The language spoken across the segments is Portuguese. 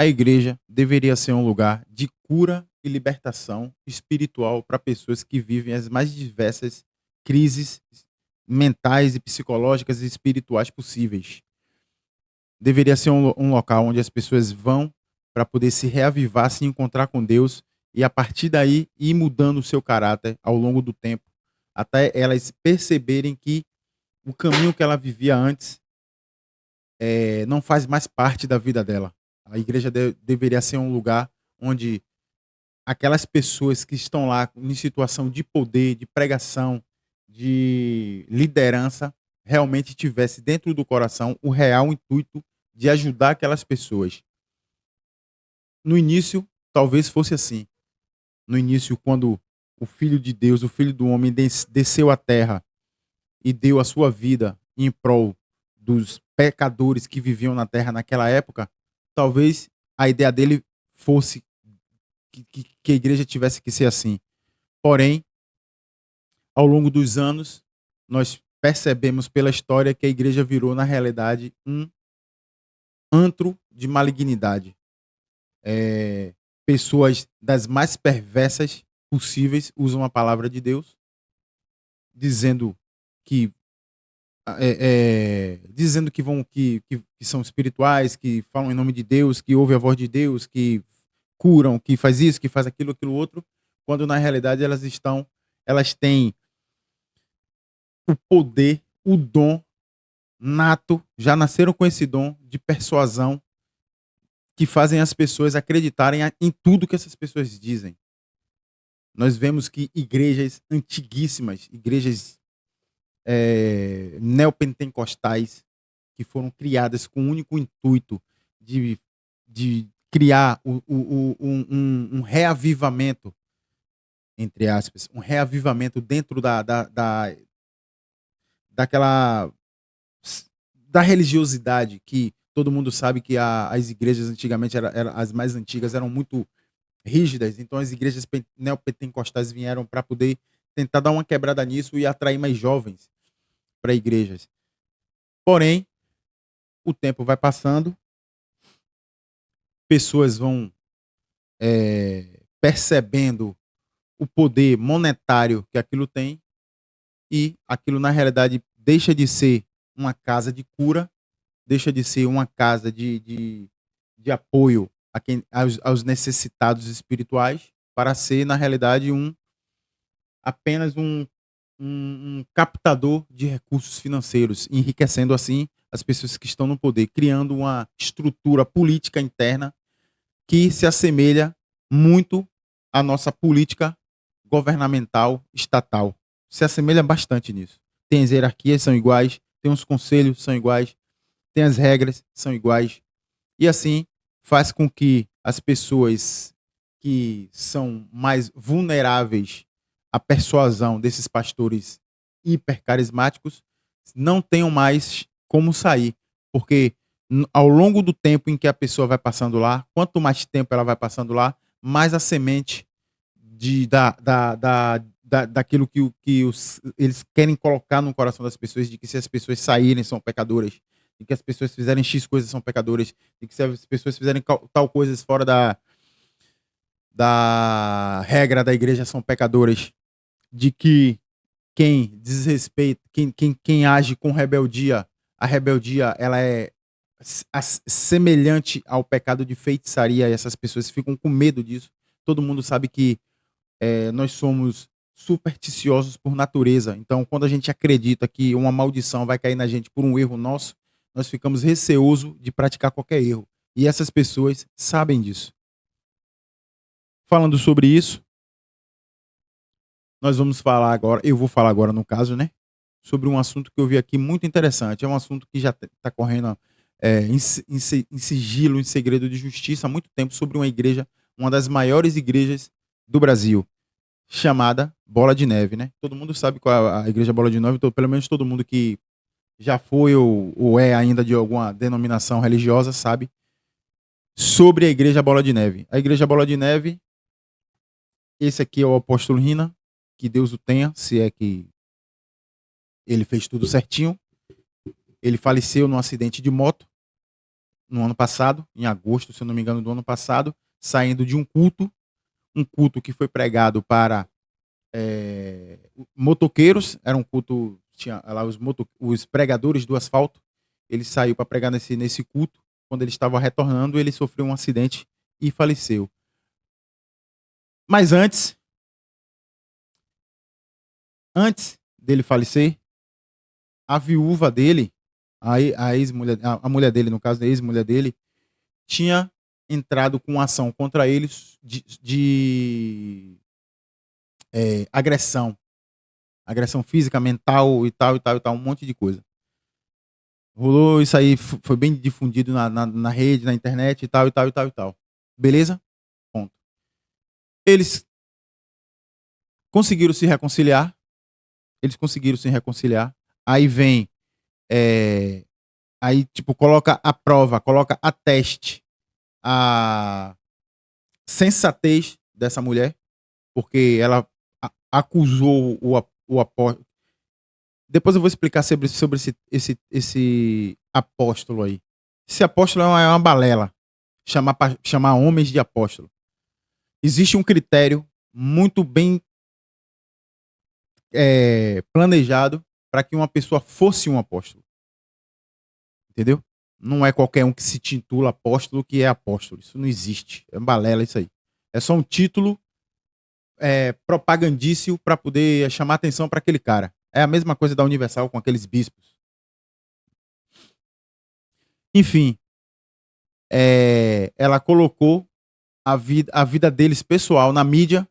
A igreja deveria ser um lugar de cura e libertação espiritual para pessoas que vivem as mais diversas crises mentais e psicológicas e espirituais possíveis. Deveria ser um local onde as pessoas vão para poder se reavivar, se encontrar com Deus e a partir daí ir mudando o seu caráter ao longo do tempo, até elas perceberem que o caminho que ela vivia antes não faz mais parte da vida dela. A igreja deveria ser um lugar onde aquelas pessoas que estão lá em situação de poder, de pregação, de liderança, realmente tivesse dentro do coração o real intuito de ajudar aquelas pessoas. No início, talvez fosse assim. No início, quando o Filho de Deus, o Filho do Homem, desceu à terra e deu a sua vida em prol dos pecadores que viviam na terra naquela época, talvez a ideia dele fosse que a igreja tivesse que ser assim. Porém, ao longo dos anos, nós percebemos pela história que a igreja virou, na realidade, um antro de malignidade. Pessoas das mais perversas possíveis usam a palavra de Deus, dizendo que dizendo que vão que são espirituais, que falam em nome de Deus, que ouvem a voz de Deus, que curam, que faz isso, que faz aquilo, aquilo outro, quando na realidade elas têm o poder, o dom nato, já nasceram com esse dom de persuasão que fazem as pessoas acreditarem em tudo que essas pessoas dizem. Nós vemos que igrejas antiguíssimas, igrejas neopentecostais, que foram criadas com o único intuito de, de criar um reavivamento, entre aspas, um reavivamento dentro daquela da religiosidade que todo mundo sabe que as igrejas antigamente as mais antigas eram muito rígidas, então as igrejas neopentecostais vieram para poder tentar dar uma quebrada nisso e atrair mais jovens para igrejas. Porém, o tempo vai passando, pessoas vão percebendo o poder monetário que aquilo tem e aquilo na realidade deixa de ser uma casa de cura, deixa de ser uma casa de apoio aos necessitados espirituais para ser na realidade apenas um captador de recursos financeiros, enriquecendo assim as pessoas que estão no poder, criando uma estrutura política interna que se assemelha muito à nossa política governamental estatal. Se assemelha bastante nisso. Tem as hierarquias, são iguais, tem os conselhos, são iguais, tem as regras, são iguais. E assim faz com que as pessoas que são mais vulneráveis à persuasão desses pastores hipercarismáticos não tenham mais como sair, porque ao longo do tempo em que a pessoa vai passando lá, quanto mais tempo ela vai passando lá, mais a semente daquilo eles querem colocar no coração das pessoas, de que se as pessoas saírem são pecadoras, de que as pessoas fizerem X coisas são pecadoras, de que se as pessoas fizerem tal coisas fora da regra da igreja são pecadoras, de que quem desrespeita, quem age com rebeldia, a rebeldia ela é semelhante ao pecado de feitiçaria, e essas pessoas ficam com medo disso. Todo mundo sabe que nós somos supersticiosos por natureza, então quando a gente acredita que uma maldição vai cair na gente por um erro nosso, nós ficamos receosos de praticar qualquer erro, e essas pessoas sabem disso. Falando sobre isso, nós vamos falar agora, eu vou falar agora no caso, né, sobre um assunto que eu vi aqui muito interessante. É um assunto que já está correndo em sigilo, em segredo de justiça há muito tempo, sobre uma igreja, uma das maiores igrejas do Brasil, chamada Bola de Neve, né? Todo mundo sabe qual é a igreja Bola de Neve, então, pelo menos todo mundo que já foi ou é ainda de alguma denominação religiosa sabe sobre a igreja Bola de Neve. A igreja Bola de Neve, esse aqui é o apóstolo Rina, que Deus o tenha, se é que ele fez tudo certinho. Ele faleceu num acidente de moto no ano passado, em agosto, se eu não me engano, do ano passado, saindo de um culto que foi pregado para motoqueiros, era um culto, tinha lá os pregadores do asfalto, ele saiu para pregar nesse culto, quando ele estava retornando, ele sofreu um acidente e faleceu. Mas antes dele falecer, a viúva dele, a ex-mulher, a mulher dele, no caso, a ex-mulher dele, tinha entrado com ação contra eles de agressão física, mental e tal, e tal, e tal, um monte de coisa. Rolou isso aí, foi bem difundido na rede, na internet e tal, e tal, e tal, e tal. Beleza? Ponto. Eles conseguiram se reconciliar. Eles conseguiram se reconciliar. Aí vem. Aí, tipo, coloca a prova, coloca a teste a sensatez dessa mulher, porque ela acusou o apóstolo. Depois eu vou explicar sobre esse apóstolo aí. Esse apóstolo é uma balela. Chamar homens de apóstolo. Existe um critério muito bem planejado para que uma pessoa fosse um apóstolo. Entendeu? Não é qualquer um que se titula apóstolo que é apóstolo. Isso não existe. É balela isso aí. É só um título propagandício para poder chamar atenção para aquele cara. É a mesma coisa da Universal com aqueles bispos. Enfim, ela colocou a vida deles pessoal na mídia,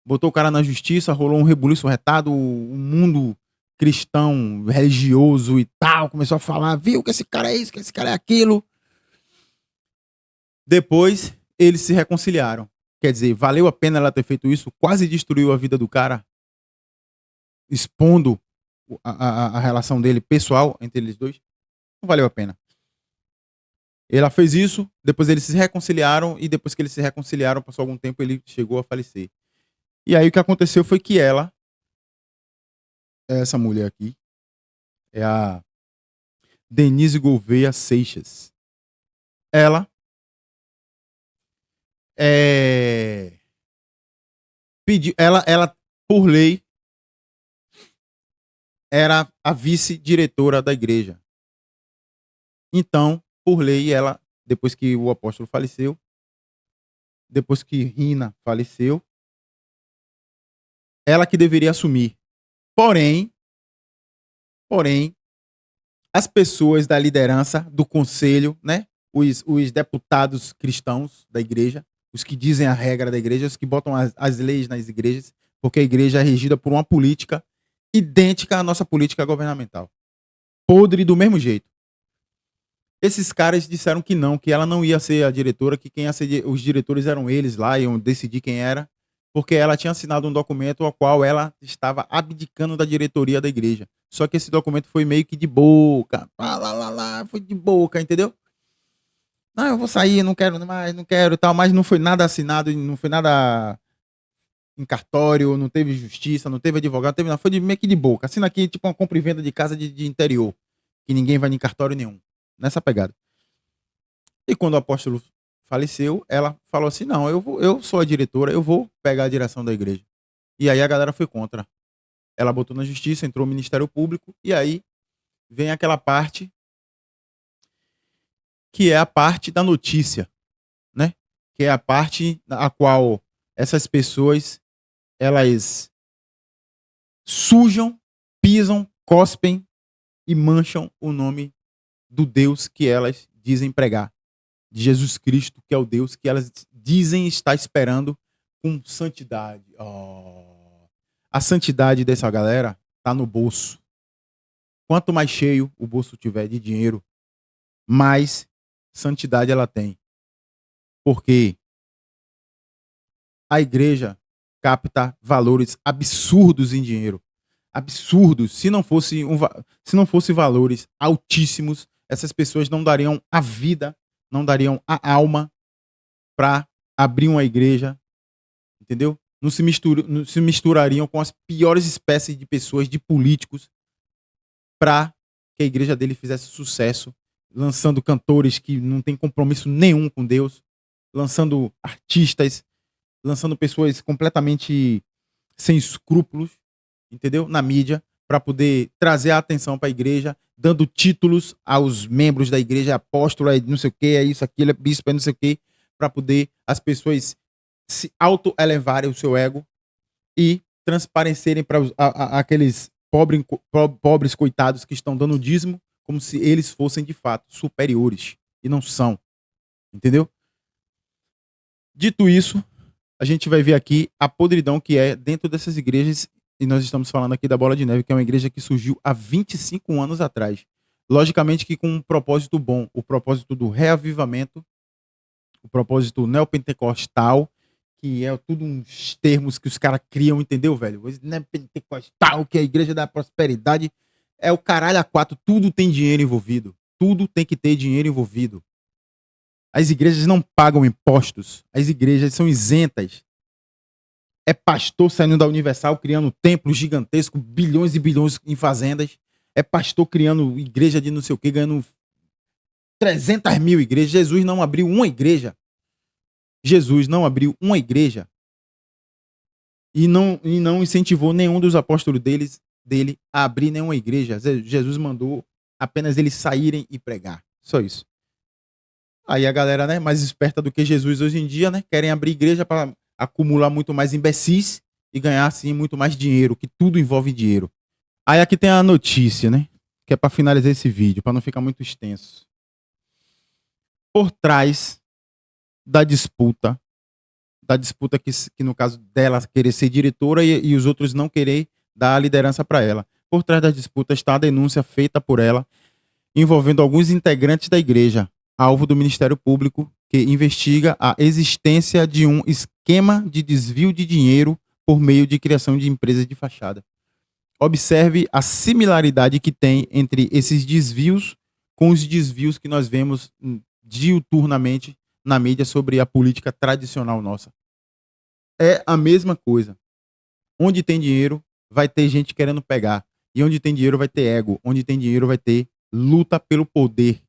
botou o cara na justiça, rolou um rebuliço retado, o mundo cristão, religioso e tal, começou a falar, viu que esse cara é isso, que esse cara é aquilo. Depois, eles se reconciliaram. Quer dizer, valeu a pena ela ter feito isso? Quase destruiu a vida do cara, expondo a relação dele pessoal entre eles dois. Não valeu a pena. Ela fez isso, depois eles se reconciliaram, e depois que eles se reconciliaram, passou algum tempo, ele chegou a falecer. E aí o que aconteceu foi que essa mulher aqui, é a Denise Gouveia Seixas. Ela pediu, ela por lei era a vice-diretora da igreja. Então, por lei, ela, depois que o apóstolo faleceu, depois que Rina faleceu, ela que deveria assumir. Porém, as pessoas da liderança, do conselho, né? Os deputados cristãos da igreja, os que dizem a regra da igreja, os que botam as leis nas igrejas, porque a igreja é regida por uma política idêntica à nossa política governamental. Podre do mesmo jeito. Esses caras disseram que não, que ela não ia ser a diretora, que quem ia ser os diretores eram eles lá, iam decidir quem era, porque ela tinha assinado um documento ao qual ela estava abdicando da diretoria da igreja. Só que esse documento foi meio que de boca, foi de boca, entendeu? Não, eu vou sair, não quero mais, não quero e tal, mas não foi nada assinado, não foi nada em cartório, não teve justiça, não teve advogado, não teve nada, foi meio que de boca. Assina aqui, tipo uma compra e venda de casa de interior, que ninguém vai em cartório nenhum. Nessa pegada. E quando o apóstolo faleceu, ela falou assim: não, eu sou a diretora, eu vou pegar a direção da igreja. E aí a galera foi contra. Ela botou na justiça, entrou no Ministério Público, e aí vem aquela parte que é a parte da notícia, né? Que é a parte a qual essas pessoas, elas sujam, pisam, cospem e mancham o nome do Deus que elas dizem pregar. De Jesus Cristo, que é o Deus que elas dizem estar esperando com santidade. Oh. A santidade dessa galera tá no bolso. Quanto mais cheio o bolso tiver de dinheiro, mais santidade ela tem. Porque a igreja capta valores absurdos em dinheiro. Absurdos. Se não fosse valores altíssimos, essas pessoas não dariam a vida, não dariam a alma para abrir uma igreja, entendeu? Não se misturariam com as piores espécies de pessoas, de políticos, para que a igreja dele fizesse sucesso lançando cantores que não têm compromisso nenhum com Deus, lançando artistas, lançando pessoas completamente sem escrúpulos, entendeu? Na mídia, para poder trazer a atenção para a igreja, dando títulos aos membros da igreja, apóstolo, é não sei o que, é isso, aquilo, é bispo, é não sei o que, para poder as pessoas se auto-elevarem o seu ego e transparecerem para aqueles pobres coitados que estão dando dízimo como se eles fossem de fato superiores e não são, entendeu? Dito isso, a gente vai ver aqui a podridão que é dentro dessas igrejas, e nós estamos falando aqui da Bola de Neve, que é uma igreja que surgiu há 25 anos atrás. Logicamente que com um propósito bom, o propósito do reavivamento, o propósito neopentecostal, que é tudo uns termos que os caras criam, entendeu, velho? Neopentecostal, que é a igreja da prosperidade, é o caralho a quatro, tudo tem dinheiro envolvido. Tudo tem que ter dinheiro envolvido. As igrejas não pagam impostos. As igrejas são isentas. É pastor saindo da Universal, criando templos gigantescos, bilhões e bilhões em fazendas. É pastor criando igreja de não sei o que, ganhando 300 mil igrejas. Jesus não abriu uma igreja. Jesus não abriu uma igreja. E não incentivou nenhum dos apóstolos dele a abrir nenhuma igreja. Jesus mandou apenas eles saírem e pregar. Só isso. Aí a galera, né, mais esperta do que Jesus hoje em dia, né, querem abrir igreja para acumular muito mais imbecis e ganhar, assim, muito mais dinheiro, que tudo envolve dinheiro. Aí aqui tem a notícia, né, que é para finalizar esse vídeo, para não ficar muito extenso. Por trás da disputa que no caso dela querer ser diretora e os outros não querer dar a liderança para ela. Por trás da disputa está a denúncia feita por ela envolvendo alguns integrantes da igreja, alvo do Ministério Público, que investiga a existência de um esquema de desvio de dinheiro por meio de criação de empresas de fachada. Observe a similaridade que tem entre esses desvios com os desvios que nós vemos diuturnamente na mídia sobre a política tradicional nossa. É a mesma coisa. Onde tem dinheiro, vai ter gente querendo pegar. E onde tem dinheiro, vai ter ego. Onde tem dinheiro, vai ter luta pelo poder.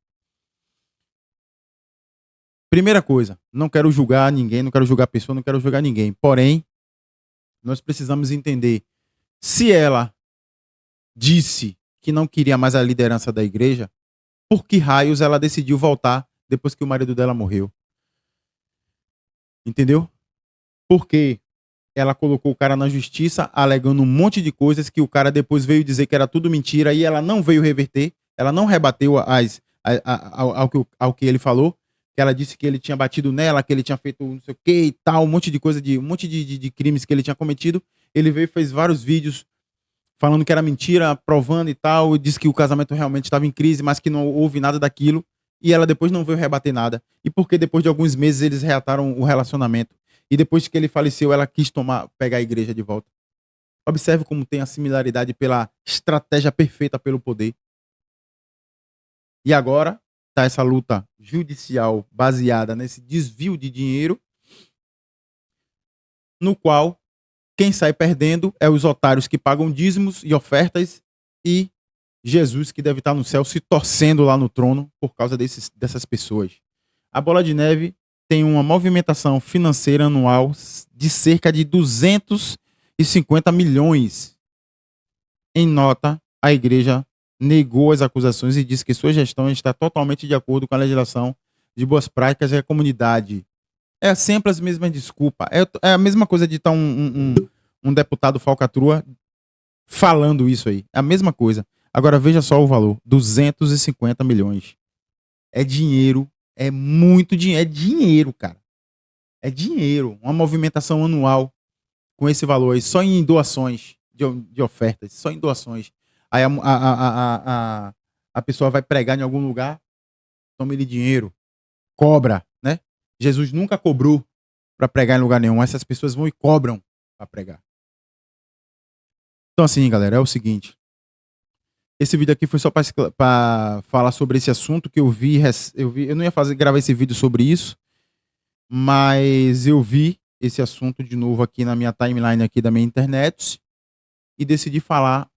Primeira coisa, não quero julgar ninguém, não quero julgar pessoa, não quero julgar ninguém. Porém, nós precisamos entender, se ela disse que não queria mais a liderança da igreja, por que raios ela decidiu voltar depois que o marido dela morreu? Entendeu? Porque ela colocou o cara na justiça, alegando um monte de coisas que o cara depois veio dizer que era tudo mentira e ela não veio reverter, ela não rebateu ao que ele falou, que ela disse que ele tinha batido nela, que ele tinha feito não sei o que e tal, um monte de crimes que ele tinha cometido. Ele veio e fez vários vídeos falando que era mentira, provando e tal, e disse que o casamento realmente estava em crise, mas que não houve nada daquilo, e ela depois não veio rebater nada. E porque depois de alguns meses eles reataram o relacionamento. E depois que ele faleceu, ela quis pegar a igreja de volta. Observe como tem a similaridade pela estratégia perfeita pelo poder. E agora está essa luta judicial baseada nesse desvio de dinheiro, no qual quem sai perdendo é os otários que pagam dízimos e ofertas e Jesus, que deve estar no céu se torcendo lá no trono por causa dessas pessoas. A Bola de Neve tem uma movimentação financeira anual de cerca de 250 milhões. Em nota, a igreja negou as acusações e disse que sua gestão está totalmente de acordo com a legislação de boas práticas e a comunidade. É sempre as mesmas desculpas. É a mesma coisa de estar um deputado falcatrua falando isso aí. É a mesma coisa. Agora veja só o valor: 250 milhões. É dinheiro. É muito dinheiro. É dinheiro, cara. É dinheiro. Uma movimentação anual com esse valor aí, só em doações de ofertas, só em doações. Aí a pessoa vai pregar em algum lugar, toma ele dinheiro, cobra, né? Jesus nunca cobrou para pregar em lugar nenhum. Essas pessoas vão e cobram para pregar. Então, assim, galera, é o seguinte. Esse vídeo aqui foi só para falar sobre esse assunto que eu vi. Eu não ia gravar esse vídeo sobre isso, mas eu vi esse assunto de novo aqui na minha timeline aqui da minha internet e decidi falar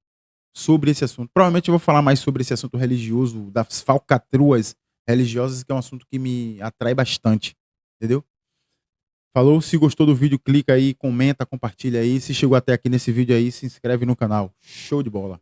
sobre esse assunto. Provavelmente eu vou falar mais sobre esse assunto religioso, das falcatruas religiosas, que é um assunto que me atrai bastante, entendeu? Falou, se gostou do vídeo, clica aí, comenta, compartilha aí. Se chegou até aqui nesse vídeo aí, se inscreve no canal. Show de bola.